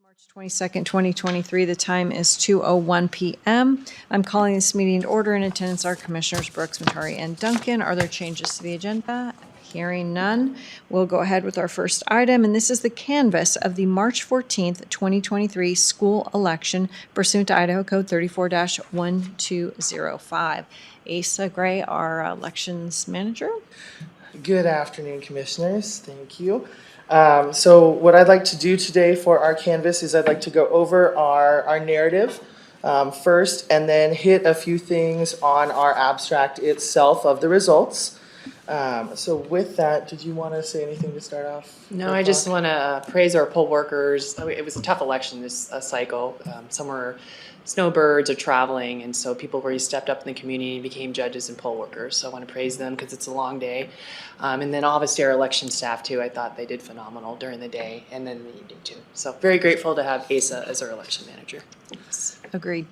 March 22nd, 2023. The time is 2:01 p.m. I'm calling this meeting to order. In attendance are Commissioners Brooks, Matari, and Duncan. Are there changes to the agenda? Hearing none, we'll go ahead with our first item, and this is the canvass of the March 14th, 2023 school election pursuant to Idaho Code 34-1205. Asa Gray, our elections manager. Good afternoon, Commissioners. Thank you. So what I'd like to do today for our canvas is I'd like to go over our narrative first and then hit a few things on our abstract itself of the results. So with that, did you want to say anything to start off? No, I just want to praise our poll workers. It was a tough election this cycle. Some were snowbirds or traveling, and so people really stepped up in the community and became judges and poll workers. So I want to praise them because it's a long day. And then obviously our election staff too. I thought they did phenomenal during the day and then in the evening too. So very grateful to have Asa as our election manager. Thanks. Agreed.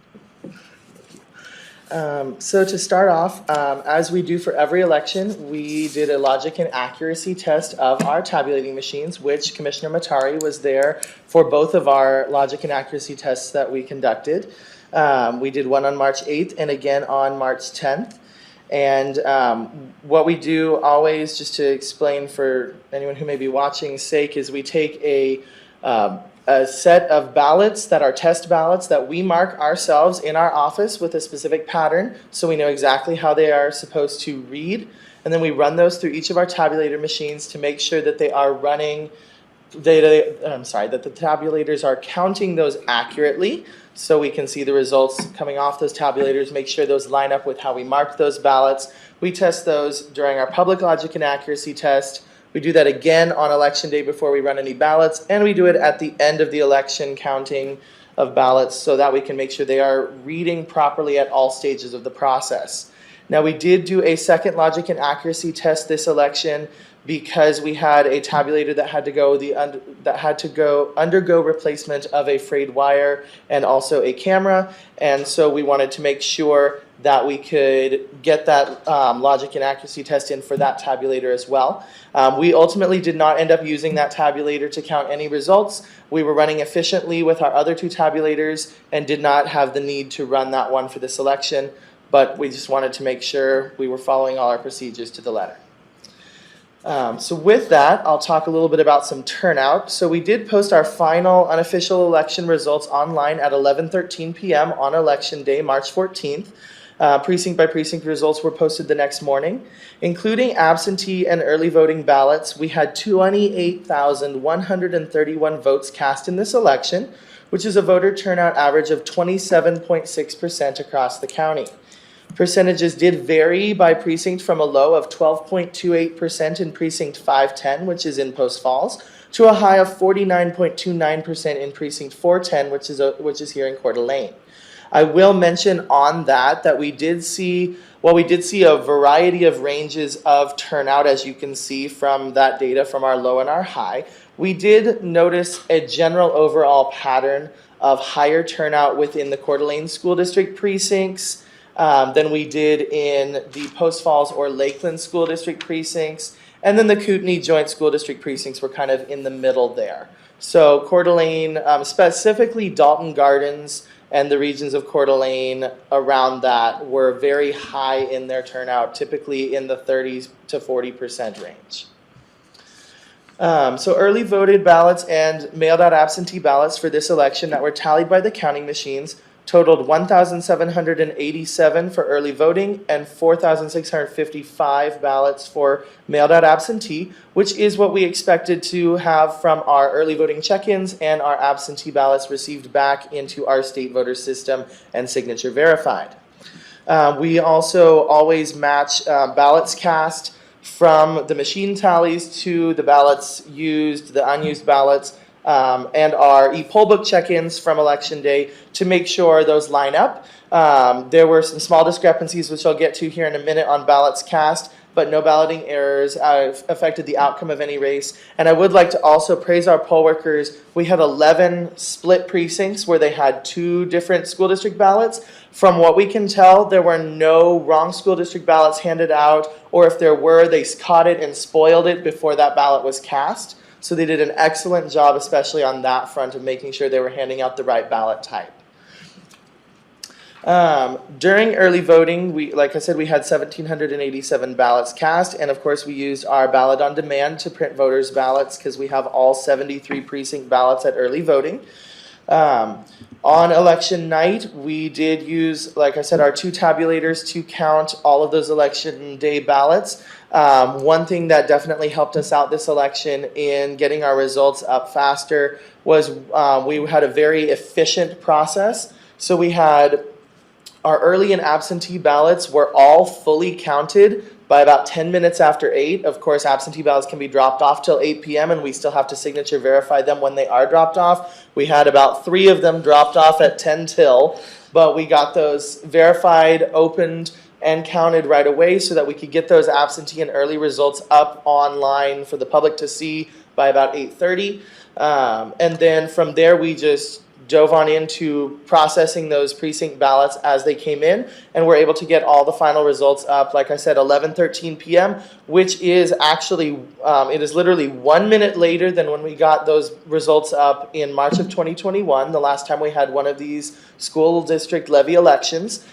So to start off, as we do for every election, we did a logic and accuracy test of our tabulating machines, which Commissioner Matari was there for both of our logic and accuracy tests that we conducted. We did one on March 8th and again on March 10th. And what we do always, just to explain for anyone who may be watching's sake, is we take a set of ballots that are test ballots that we mark ourselves in our office with a specific pattern so we know exactly how they are supposed to read. And then we run those through each of our tabulator machines to make sure that they are running that the tabulators are counting those accurately so we can see the results coming off those tabulators, make sure those line up with how we marked those ballots. We test those during our public logic and accuracy test. We do that again on election day before we run any ballots, and we do it at the end of the election counting of ballots so that we can make sure they are reading properly at all stages of the process. Now, we did do a second logic and accuracy test this election because we had a tabulator that had to undergo replacement of a frayed wire and also a camera, and so we wanted to make sure that we could get that logic and accuracy test in for that tabulator as well. We ultimately did not end up using that tabulator to count any results. We were running efficiently with our other two tabulators and did not have the need to run that one for this election, but we just wanted to make sure we were following all our procedures to the letter. So with that, I'll talk a little bit about some turnout. So we did post our final unofficial election results online at 11:13 p.m. on election day, March 14th. Precinct by precinct results were posted the next morning. Including absentee and early voting ballots, we had 28,131 votes cast in this election, which is a voter turnout average of 27.6% across the county. Percentages did vary by precinct from a low of 12.28% in precinct 510, which is in Post Falls, to a high of 49.29% in precinct 410, which is here in Coeur d'Alene. I will mention on that we did see a variety of ranges of turnout, as you can see from that data from our low and our high. We did notice a general overall pattern of higher turnout within the Coeur d'Alene School District precincts than we did in the Post Falls or Lakeland School District precincts. And then the Kootenai Joint School District precincts were kind of in the middle there. So Coeur d'Alene, specifically Dalton Gardens and the regions of Coeur d'Alene around that were very high in their turnout, typically in the 30s to 40% range. So early voted ballots and mailed out absentee ballots for this election that were tallied by the counting machines totaled 1,787 for early voting and 4,655 ballots for mailed out absentee, which is what we expected to have from our early voting check-ins and our absentee ballots received back into our state voter system and signature verified. We also always match ballots cast from the machine tallies to the ballots used, the unused ballots, and our e-poll book check-ins from Election Day to make sure those line up. There were some small discrepancies, which I'll get to here in a minute, on ballots cast, but no balloting errors affected the outcome of any race. And I would like to also praise our poll workers. We had 11 split precincts where they had 2 different school district ballots. From what we can tell, there were no wrong school district ballots handed out, or if there were, they caught it and spoiled it before that ballot was cast. So they did an excellent job, especially on that front, of making sure they were handing out the right ballot type. During early voting, like I said, we had 1,787 ballots cast, and of course we used our ballot on demand to print voters' ballots because we have all 73 precinct ballots at early voting. On election night, we did use, like I said, our 2 tabulators to count all of those election day ballots. One thing that definitely helped us out this election in getting our results up faster was we had a very efficient process. So we had our early and absentee ballots were all fully counted by about 10 minutes after 8. Of course, absentee ballots can be dropped off till 8 p.m. and we still have to signature verify them when they are dropped off. We had about 3 of them dropped off at 10 till, but we got those verified, opened, and counted right away so that we could get those absentee and early results up online for the public to see by about 8:30. And then from there, we just dove on into processing those precinct ballots as they came in, and we're able to get all the final results up, like I said, 11:13 p.m., which is actually, it is literally 1 minute later than when we got those results up in March of 2021, the last time we had one of these school district levy elections,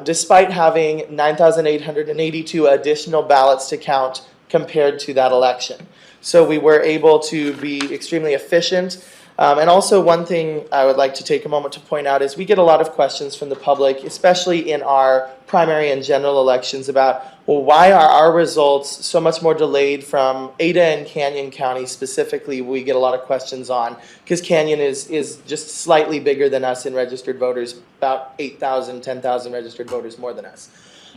despite having 9,882 additional ballots to count compared to that election. So we were able to be extremely efficient. And also one thing I would like to take a moment to point out is we get a lot of questions from the public, especially in our primary and general elections, about, well, why are our results so much more delayed from Ada and Canyon County specifically? We get a lot of questions on, because Canyon is just slightly bigger than us in registered voters, about 8,000, 10,000 registered voters more than us.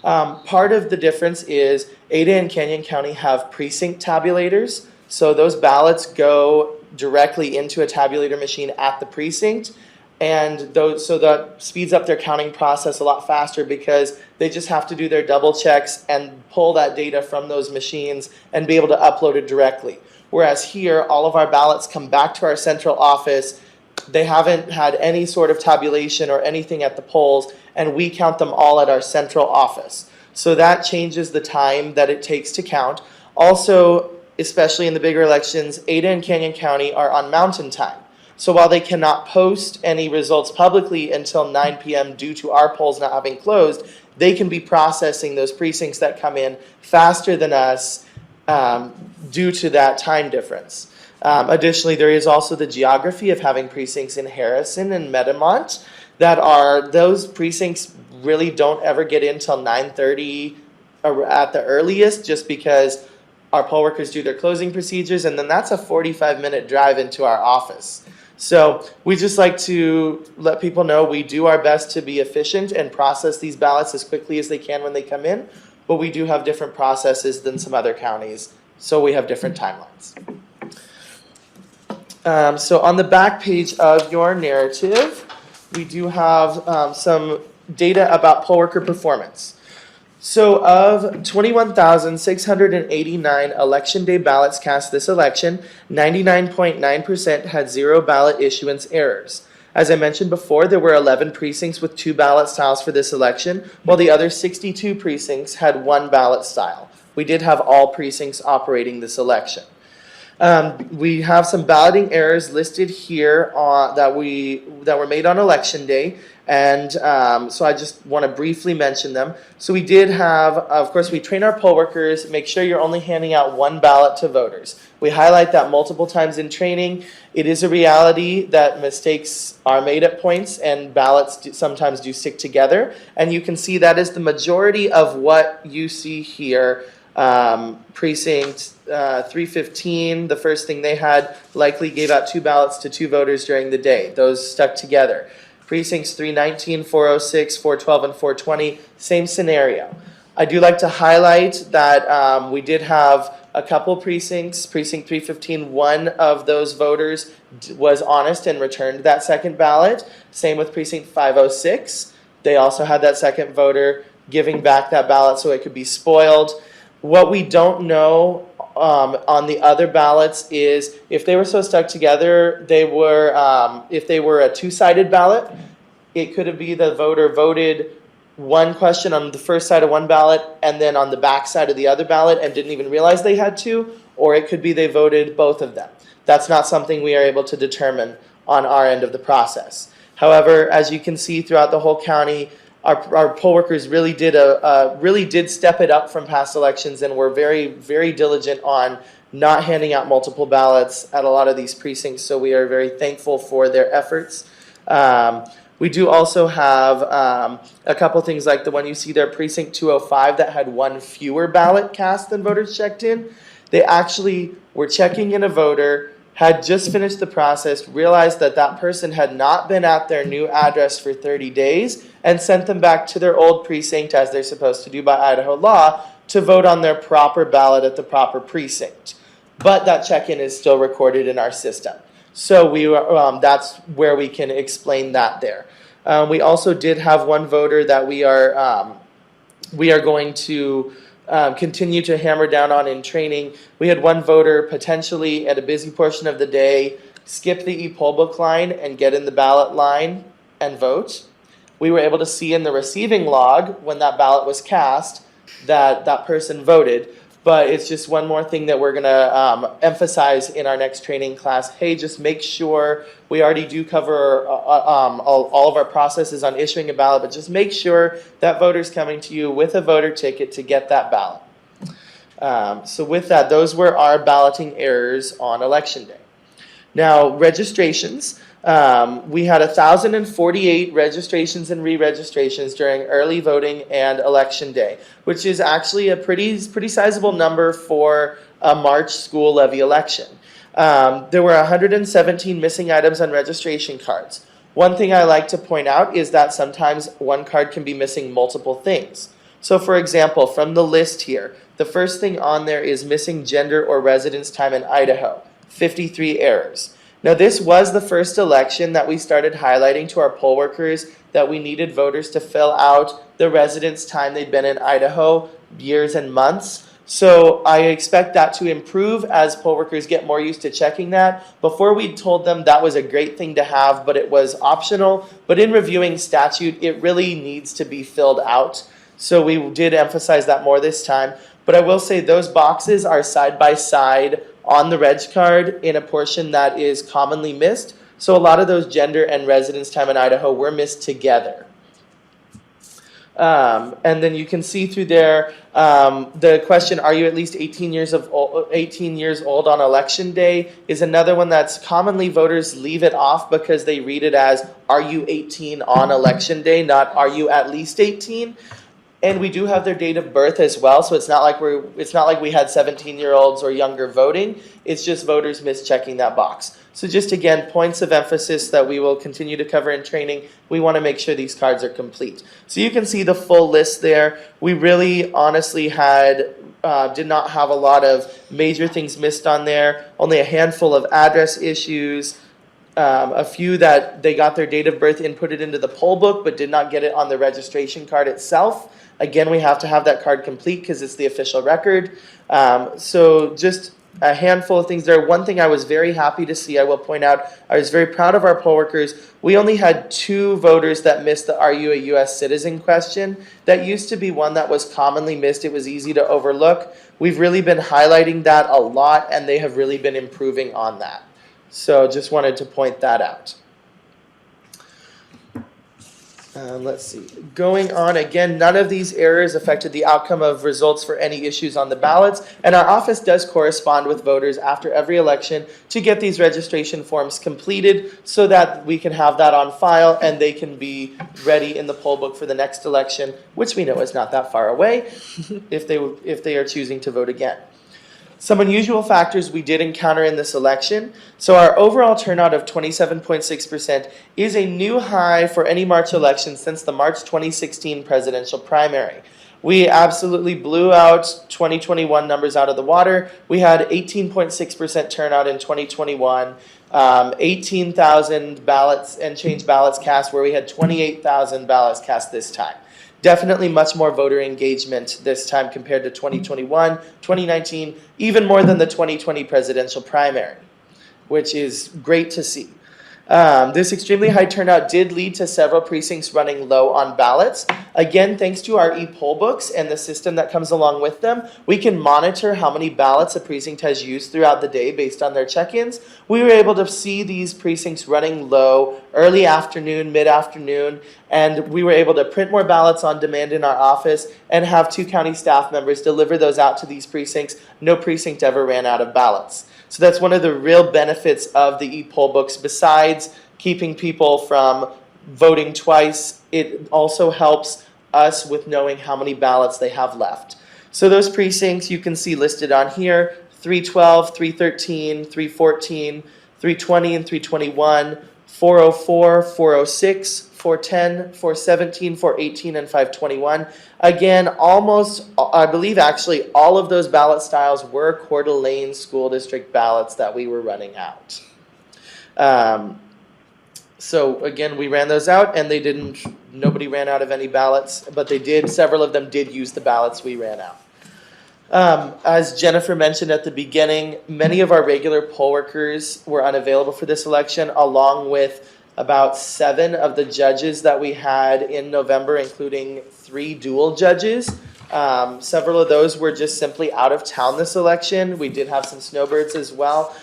Part of the difference is Ada and Canyon County have precinct tabulators, so those ballots go directly into a tabulator machine at the precinct, and so that speeds up their counting process a lot faster because they just have to do their double checks and pull that data from those machines and be able to upload it directly. Whereas here, all of our ballots come back to our central office. They haven't had any sort of tabulation or anything at the polls, and we count them all at our central office. So that changes the time that it takes to count. Also, especially in the bigger elections, Ada and Canyon County are on Mountain Time. So while they cannot post any results publicly until 9 p.m. due to our polls not having closed, they can be processing those precincts that come in faster than us due to that time difference. Additionally, there is also the geography of having precincts in Harrison and Metamont those precincts really don't ever get in till 9:30 at the earliest, just because our poll workers do their closing procedures, and then that's a 45-minute drive into our office. So we just like to let people know we do our best to be efficient and process these ballots as quickly as they can when they come in, but we do have different processes than some other counties, so we have different timelines. So on the back page of your narrative, we do have some data about poll worker performance. So of 21,689 election day ballots cast this election, 99.9% had 0 ballot issuance errors. As I mentioned before, there were 11 precincts with 2 ballot styles for this election, while the other 62 precincts had 1 ballot style. We did have all precincts operating this election. We have some balloting errors listed here that were made on election day, and so I just want to briefly mention them. So we did have, of course, we train our poll workers, make sure you're only handing out 1 ballot to voters. We highlight that multiple times in training. It is a reality that mistakes are made at points, and ballots sometimes do stick together, and you can see that is the majority of what you see here. Precinct 315, the first thing they had, likely gave out 2 ballots to 2 voters during the day. Those stuck together. Precincts 319, 406, 412, and 420, same scenario. I do like to highlight that we did have a couple precincts. Precinct 315, one of those voters was honest and returned that second ballot. Same with Precinct 506. They also had that second voter giving back that ballot so it could be spoiled. What we don't know on the other ballots is if they were so stuck together, if they were a 2-sided ballot, it could be the voter voted one question on the first side of one ballot and then on the back side of the other ballot and didn't even realize they had 2, or it could be they voted both of them. That's not something we are able to determine on our end of the process. However, as you can see throughout the whole county, our poll workers really did step it up from past elections, and were very, very diligent on not handing out multiple ballots at a lot of these precincts. So we are very thankful for their efforts. We do also have a couple things like the one you see there, precinct 205, that had one fewer ballot cast than voters checked in. They actually were checking in a voter, had just finished the process, realized that that person had not been at their new address for 30 days, and sent them back to their old precinct, as they're supposed to do by Idaho law, to vote on their proper ballot at the proper precinct. But that check-in is still recorded in our system. So that's where we can explain that there. We also did have one voter that we are going to continue to hammer down on in training. We had one voter potentially at a busy portion of the day skip the e-poll book line and get in the ballot line and vote. We were able to see in the receiving log when that ballot was cast that that person voted. But it's just one more thing that we're going to emphasize in our next training class. Hey, just make sure, we already do cover all of our processes on issuing a ballot, but just make sure that voter's coming to you with a voter ticket to get that ballot. So with that, those were our balloting errors on Election Day. Now, registrations. We had 1,048 registrations and re-registrations during early voting and Election Day, which is actually a pretty sizable number for a March school levy election. There were 117 missing items on registration cards. One thing I like to point out is that sometimes one card can be missing multiple things. So for example, from the list here, the first thing on there is missing gender or residence time in Idaho, 53 errors. Now, this was the first election that we started highlighting to our poll workers that we needed voters to fill out the residence time they'd been in Idaho, years and months. So I expect that to improve as poll workers get more used to checking that. Before, we told them that was a great thing to have, but it was optional. But in reviewing statute, it really needs to be filled out. So we did emphasize that more this time. But I will say those boxes are side by side on the reg card in a portion that is commonly missed. So a lot of those gender and residence time in Idaho were missed together. And then you can see through there the question, are you at least 18 years old on Election Day, is another one that's commonly voters leave it off because they read it as, are you 18 on Election Day, not are you at least 18? And we do have their date of birth as well, so it's not like we had 17-year-olds or younger voting. It's just voters mischecking that box. So just again, points of emphasis that we will continue to cover in training. We want to make sure these cards are complete. So you can see the full list there. We really honestly did not have a lot of major things missed on there. Only a handful of address issues. A few that they got their date of birth inputted into the poll book but did not get it on the registration card itself. Again, we have to have that card complete because it's the official record. So just a handful of things there. One thing I was very happy to see, I will point out, I was very proud of our poll workers. We only had 2 voters that missed the "Are you a U.S. citizen?" question. That used to be one that was commonly missed. It was easy to overlook. We've really been highlighting that a lot, and they have really been improving on that. So just wanted to point that out. Let's see. Going on, again, none of these errors affected the outcome of results for any issues on the ballots, and our office does correspond with voters after every election to get these registration forms completed so that we can have that on file and they can be ready in the poll book for the next election, which we know is not that far away if they are choosing to vote again. Some unusual factors we did encounter in this election. So our overall turnout of 27.6% is a new high for any March election since the March 2016 presidential primary. We absolutely blew out 2021 numbers out of the water. We had 18.6% turnout in 2021, 18,000 ballots and change ballots cast, where we had 28,000 ballots cast this time. Definitely much more voter engagement this time compared to 2021, 2019, even more than the 2020 presidential primary, which is great to see. This extremely high turnout did lead to several precincts running low on ballots. Again, thanks to our e-poll books and the system that comes along with them, we can monitor how many ballots a precinct has used throughout the day based on their check-ins. We were able to see these precincts running low early afternoon, mid-afternoon, and we were able to print more ballots on demand in our office and have 2 county staff members deliver those out to these precincts. No precinct ever ran out of ballots. So that's one of the real benefits of the e-poll books. Besides keeping people from voting twice, it also helps us with knowing how many ballots they have left. So those precincts you can see listed on here: 312, 313, 314, 320 and 321, 404, 406, 410, 417, 418, and 521. Again, almost, I believe actually all of those ballot styles were Coeur d'Alene School District ballots that we were running out. So again, we ran those out and nobody ran out of any ballots, but several of them did use the ballots we ran out. As Jennifer mentioned at the beginning, many of our regular poll workers were unavailable for this election, along with about 7 of the judges that we had in November, including 3 dual judges. Several of those were just simply out of town this election. We did have some snowbirds as well.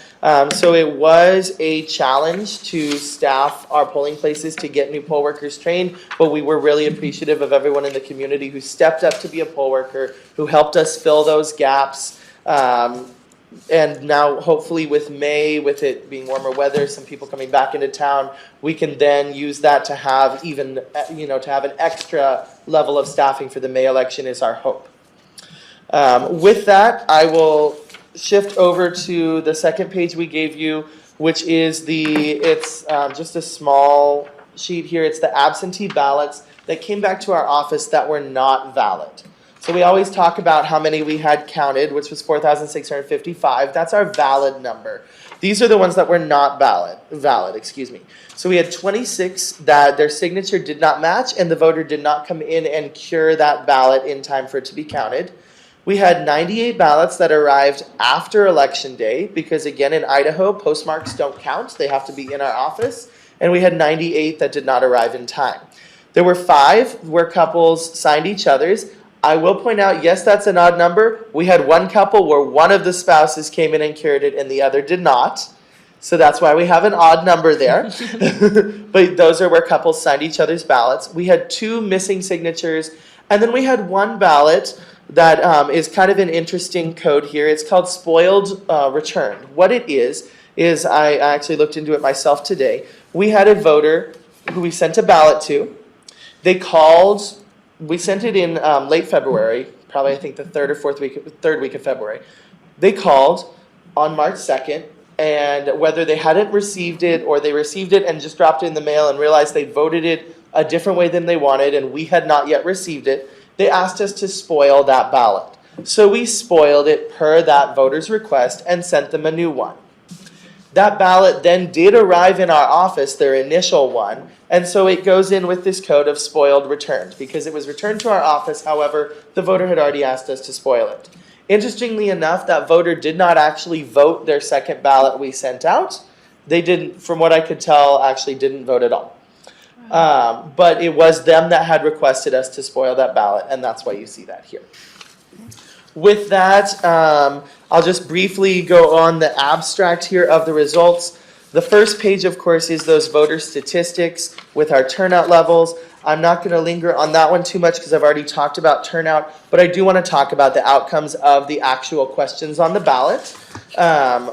So it was a challenge to staff our polling places to get new poll workers trained, but we were really appreciative of everyone in the community who stepped up to be a poll worker, who helped us fill those gaps. And now hopefully with May, with it being warmer weather, some people coming back into town, we can then use that to have to have an extra level of staffing for the May election is our hope. With that, I will shift over to the second page we gave you, which is it's just a small sheet here. It's the absentee ballots that came back to our office that were not valid. So we always talk about how many we had counted, which was 4,655. That's our valid number. These are the ones that were not valid. So we had 26 that their signature did not match and the voter did not come in and cure that ballot in time for it to be counted. We had 98 ballots that arrived after Election Day because, again, in Idaho, postmarks don't count. They have to be in our office. And we had 98 that did not arrive in time. There were 5 where couples signed each other's. I will point out, yes, that's an odd number. We had 1 couple where one of the spouses came in and cured it and the other did not. So that's why we have an odd number there. But those are where couples signed each other's ballots. We had 2 missing signatures. And then we had 1 ballot that is kind of an interesting code here. It's called spoiled returned. What it is I actually looked into it myself today. We had a voter who we sent a ballot to. They called. We sent it in late February, probably I think the third week of February. They called on March 2nd, and whether they hadn't received it or they received it and just dropped it in the mail and realized they voted it a different way than they wanted and we had not yet received it, they asked us to spoil that ballot. So we spoiled it per that voter's request and sent them a new one. That ballot then did arrive in our office, their initial one, and so it goes in with this code of spoiled returned because it was returned to our office. However, the voter had already asked us to spoil it. Interestingly enough, that voter did not actually vote their second ballot we sent out. They didn't, from what I could tell, actually didn't vote at all. But it was them that had requested us to spoil that ballot, and that's why you see that here. With that, I'll just briefly go on the abstract here of the results. The first page, of course, is those voter statistics with our turnout levels. I'm not going to linger on that one too much because I've already talked about turnout, but I do want to talk about the outcomes of the actual questions on the ballot.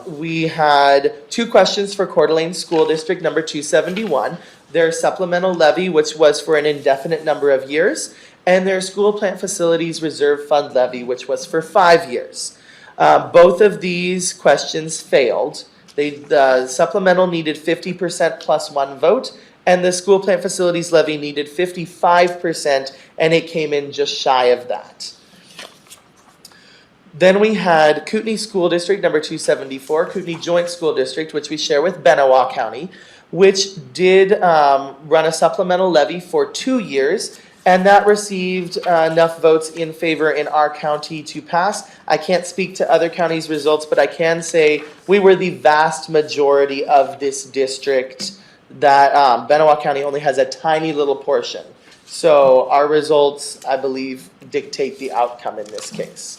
We had 2 questions for Coeur d'Alene School District number 271. Their supplemental levy, which was for an indefinite number of years, and their school plant facilities reserve fund levy, which was for 5 years. Both of these questions failed. The supplemental needed 50% plus 1 vote, and the school plant facilities levy needed 55%, and it came in just shy of that. Then we had Kootenai School District number 274, Kootenai Joint School District, which we share with Benawa County, which did run a supplemental levy for 2 years, and that received enough votes in favor in our county to pass. I can't speak to other counties' results, but I can say we were the vast majority of this district that Benewah County only has a tiny little portion. So our results, I believe, dictate the outcome in this case.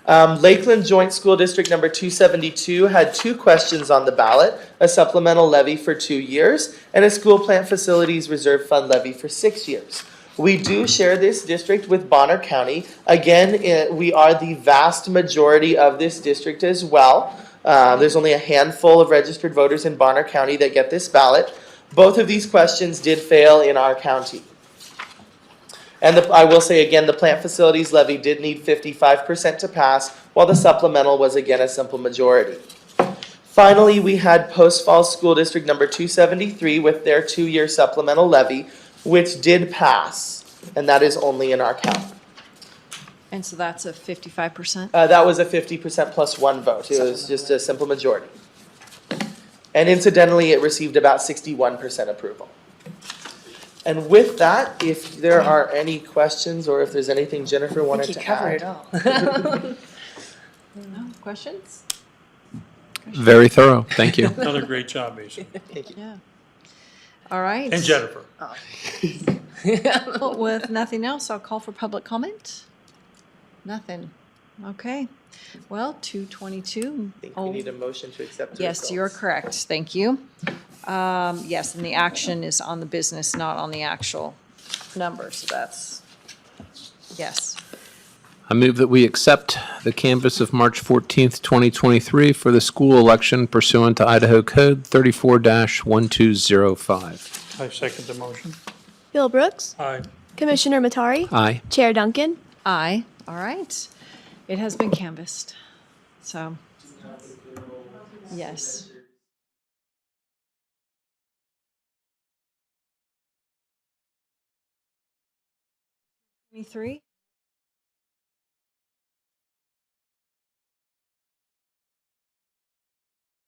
Lakeland Joint School District number 272 had 2 questions on the ballot, a supplemental levy for 2 years and a school plant facilities reserve fund levy for 6 years. We do share this district with Bonner County. Again, we are the vast majority of this district as well. There's only a handful of registered voters in Bonner County that get this ballot. Both of these questions did fail in our county. And I will say again, the plant facilities levy did need 55% to pass, while the supplemental was again a simple majority. Finally, we had Post Falls School District number 273 with their 2-year supplemental levy, which did pass, and that is only in our county. And so that's a 55%? That was a 50% plus 1 vote. It was just a simple majority. And incidentally, it received about 61% approval. And with that, if there are any questions or if there's anything Jennifer wanted to add. all. No questions? Very thorough. Thank you. Another great job, Mason. Thank you. Yeah. All right. And Jennifer. Well, with nothing else, I'll call for public comment. Nothing. Okay. Well, 222. I think we need a motion to accept the Yes, results. you're correct. Thank you. Yes, and the action is on the business, not on the actual number, so that's, yes. I move that we accept the canvass of March 14th, 2023 for the school election pursuant to Idaho Code 34-1205. I second the motion. Bill Brooks, Aye. Commissioner Matari, Aye. Chair Duncan. Aye. All right. It has been canvassed, so, yes. 23?